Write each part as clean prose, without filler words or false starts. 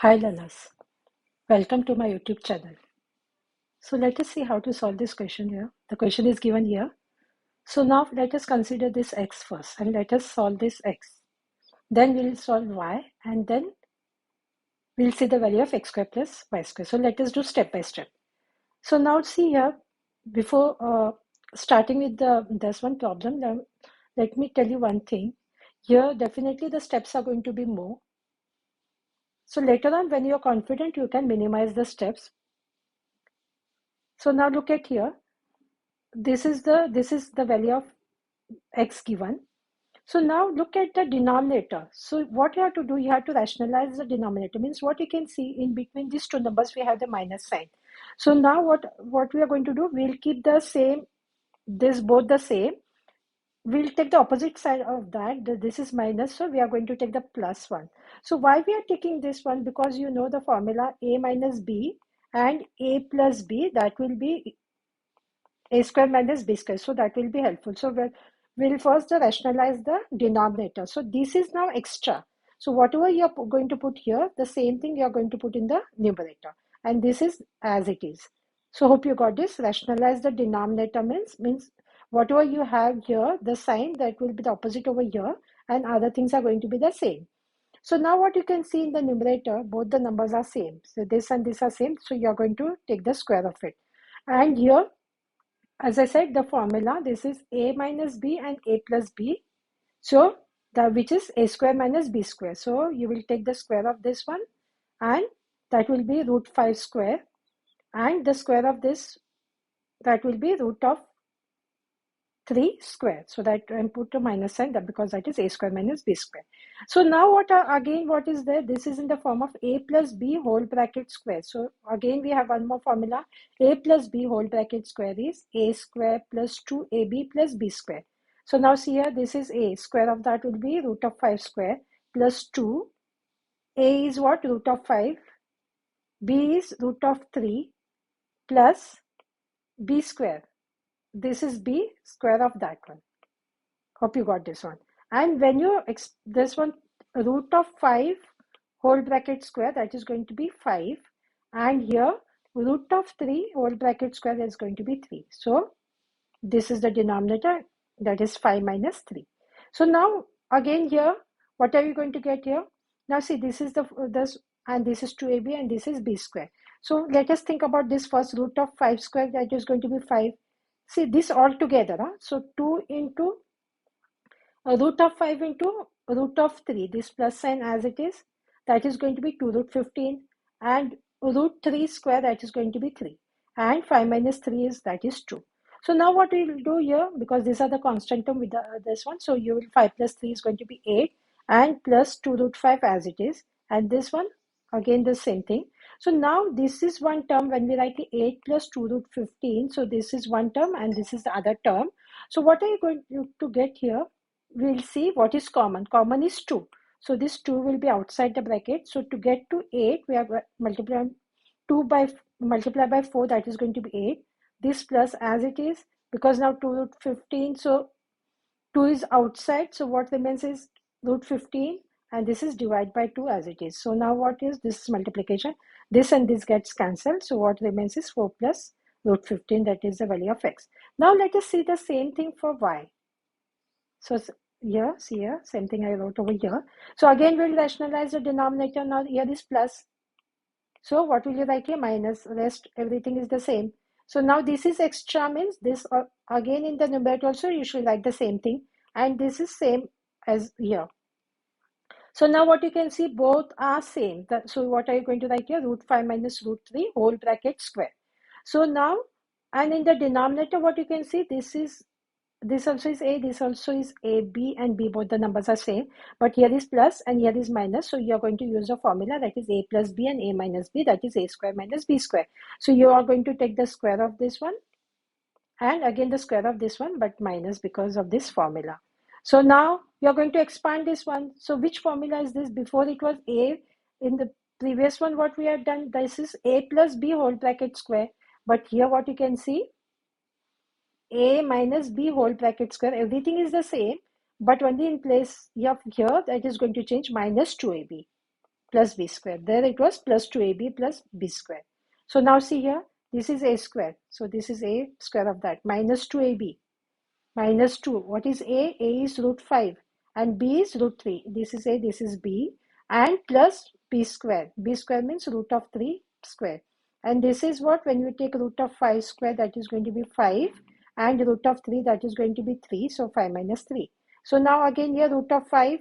Hi learners, welcome to my YouTube channel. So let us see how to solve this question here. The question is given here. So now let us consider this x first and let us solve this x. Then we'll solve y and then we'll see the value of x square plus y square. So let us do step by step. So now see here, before starting with this one problem, let me tell you one thing. Here definitely the steps are going to be more. So later on when you're confident, you can minimize the steps. So now look at here. This is the value of x given. So now look at the denominator. So what you have to do, you have to rationalize the denominator. Means what you can see in between these two numbers, we have the minus sign. So now what we are going to do, we'll keep the same, this both the same. We'll take the opposite side of that. This is minus, so we are going to take the plus one. So why we are taking this one? Because you know the formula a minus b and a plus b, that will be a square minus b square, so that will be helpful. So we'll first rationalize the denominator. So this is now extra. So whatever you're going to put here, the same thing you're going to put in the numerator, and this is as it is. So hope you got this. Rationalize the denominator means whatever you have here, the sign that will be the opposite over here, and other things are going to be the same. So now what you can see in the numerator, both the numbers are same. So this and this are same, so you're going to take the square of it. And here, as I said, the formula, this is a minus b and a plus b. So which is a square minus b square. So you will take the square of this one, and that will be root 5 square, and the square of this, that will be root of 3 square. So that I put a minus sign, that because that is a square minus b square. So now what is there? This is in the form of a plus b whole bracket square. So again we have one more formula. A plus b whole bracket square is a square plus 2ab plus b square. So now see here, this is a, square of that will be root of 5 square plus 2. A is what? Root of 5. B is root of 3 plus b square. This is b square of that one. Hope you got this one. And when you this one, root of 5 whole bracket square, that is going to be 5, and here root of 3 whole bracket square is going to be 3. So this is the denominator, that is 5 minus 3. So now again here, what are you going to get here? Now see, this is this, and this is 2ab and this is b square. So let us think about this first. Root of 5 square, that is going to be 5. See this all together, so 2 into root of 5 into root of 3, this plus sign as it is, that is going to be 2 root 15, and root 3 square, that is going to be 3, and 5 minus 3 is, that is 2. So now what we will do here, because these are the constant term with this one, so you will 5 plus 3 is going to be 8, and plus 2 root 5 as it is, and this one again the same thing. So now this is one term. When we write 8 plus 2 root 15, so this is one term and this is the other term. So what are you going to get here? We'll see what is common. Common is 2. So this 2 will be outside the bracket. So to get to 8, we have multiply by 4, that is going to be 8. This plus as it is, because now 2 root 15, so 2 is outside. So what remains is root 15, and this is divided by 2 as it is. So now what is this? Multiplication. This and this gets cancelled. So what remains is 4 plus root 15, that is the value of x. Now let us see the same thing for y. So here, see here, same thing I wrote over here. So again, we'll rationalize the denominator. Now here is plus. So what will you write here? Minus. Rest, everything is the same. So now this is extra, means this again in the numerator also you should write the same thing. And this is same as here. So now what you can see, both are same. So what are you going to write here? Root 5 minus root 3 whole bracket square. So now, and in the denominator, what you can see, this also is a, this also is a, b, and b, both the numbers are same, but here is plus and here is minus. So you are going to use the formula, that is a plus b and a minus b, that is a square minus b square. So you are going to take the square of this one and again the square of this one, but minus because of this formula. So now you are going to expand this one. So which formula is this? Before it was a, in the previous one what we have done, this is a plus b whole bracket square, but here what you can see, a minus b whole bracket square, everything is the same, but only in place of here, that is going to change minus 2ab. plus b square. There it was plus 2ab plus b square. So now see here, this is a square. So this is a square of that, minus 2ab, minus 2. What is a? A is root 5 and b is root 3. This is a, this is b, and plus b square. B square means root of 3 square. And this is what, when you take root of 5 square, that is going to be 5, and root of 3, that is going to be 3. So 5 minus 3. So now again here, root of 5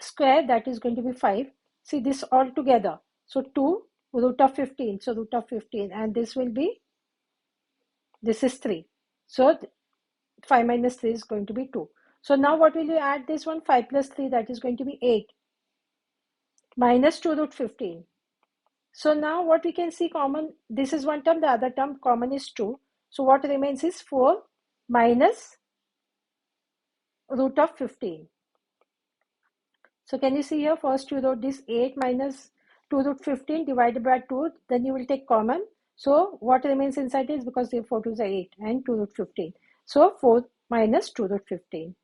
square, that is going to be 5. See this all together. So 2 root of 15. So root of 15, and this will be, this is 3. So 5 minus 3 is going to be 2. So now what will you add this one? 5 plus 3, that is going to be 8. Minus 2 root 15. So now what we can see common, this is one term, the other term common is 2. So what remains is 4 minus root of 15. So can you see here, first you wrote this 8 minus 2 root 15 divided by 2, then you will take common. So what remains inside is, because the 4 2s are 8 and 2 root 15. So 4 minus 2 root 15.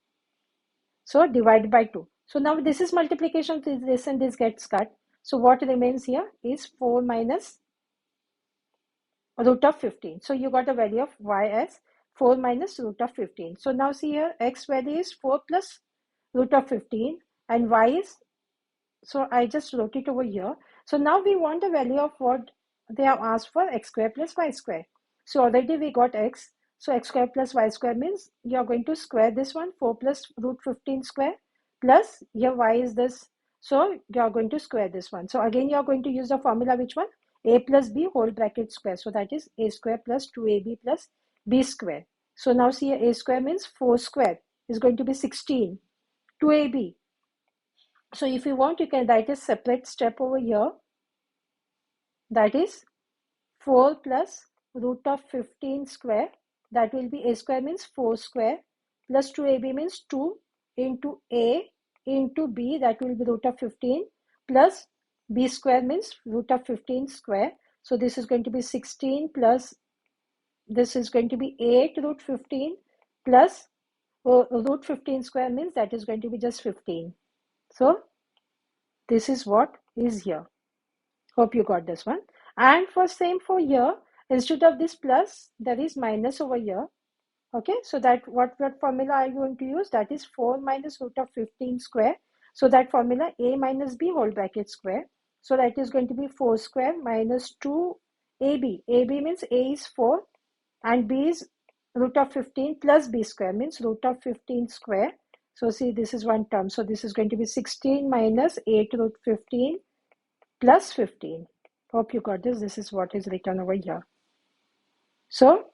So divided by 2. So now this is multiplication, this and this gets cut. So what remains here is 4 minus root of 15. So you got a value of y as 4 minus root of 15. So now see here, x value is 4 plus root of 15 and y is, so I just wrote it over here. So now we want the value of what they have asked for, x square plus y square. So already we got x. So x square plus y square means you are going to square this one, 4 plus root 15 square, plus your y is this. So you are going to square this one. So again you are going to use the formula, which one? A plus b whole bracket square. So that is a square plus 2ab plus b square. So now see, a square means 4 square is going to be 16. 2ab. So if you want, you can write a separate step over here. That is 4 plus root of 15 square. That will be a square means 4 square plus 2ab means 2 into a into b, that will be root of 15, plus b square means root of 15 square. So this is going to be 16 plus this is going to be 8 root 15 plus root 15 square means that is going to be just 15. So this is what is here. Hope you got this one. And for same for here, instead of this plus, there is minus over here. Okay, so that what formula are you going to use? That is 4 minus root of 15 square. So that formula, a minus b whole bracket square. So that is going to be 4 square minus 2ab. ab means a is 4 and b is root of 15 plus b square means root of 15 square. So see, this is one term. So this is going to be 16 minus 8 root 15 plus 15. Hope you got this. This is what is written over here. So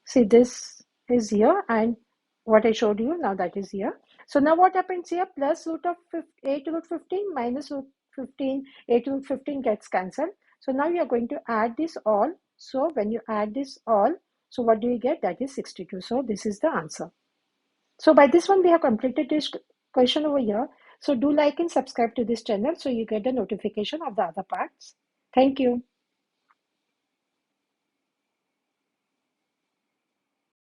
see, this is here and what I showed you, now that is here. So now what happens here? Plus root of 8 root 15 minus root 15, 8 root 15 gets cancelled. So now you are going to add this all. So when you add this all, so what do you get? That is 62. So this is the answer. So by this one, we have completed this question over here. So do like and subscribe to this channel so you get the notification of the other parts. Thank you.